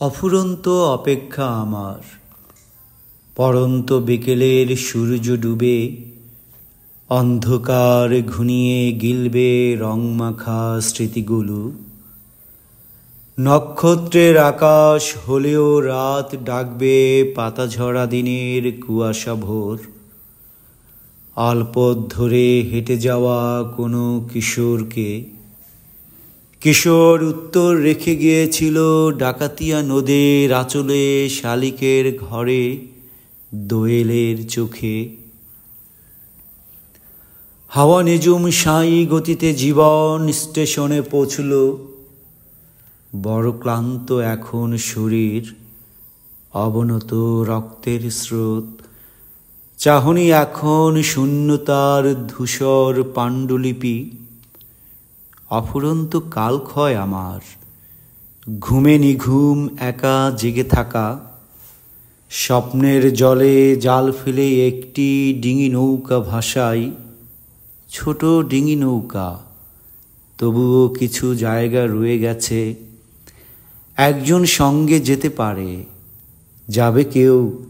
অফুরন্ত অপেক্ষা আমার, পড়ন্ত বিকেলের সূর্য ডুবে অন্ধকার ঘুনিয়ে গিলবে রংমাখা স্মৃতিগুলো। নক্ষত্রের আকাশ হলেও রাত ডাকবে পাতাঝরা দিনের কুয়াশা ভোর। আলপথ ধরে হেঁটে যাওয়া কোনো কিশোরকে কিশোর উত্তর রেখে গিয়েছিল ডাকাতিয়া নদীর আঁচলে, শালিকের ঘরে, দোয়েলের চোখে। হাওয়া নিঝুম সাঁই গতিতে জীবন স্টেশনে পৌঁছল। বড় ক্লান্ত এখন শরীর, অবনত রক্তের স্রোত। চাহনি এখন শূন্যতার ধূসর পাণ্ডুলিপি। অফুরন্ত কালক্ষয় আমার, ঘুমে নিঘুম একা জেগে থাকা। স্বপ্নের জলে জাল ফেলে একটি ডিঙি নৌকা ভাসাই, ছোট ডিঙি নৌকা। তবুও কিছু জায়গা রয়ে গেছে, একজন সঙ্গে যেতে পারে, যাবে কেউ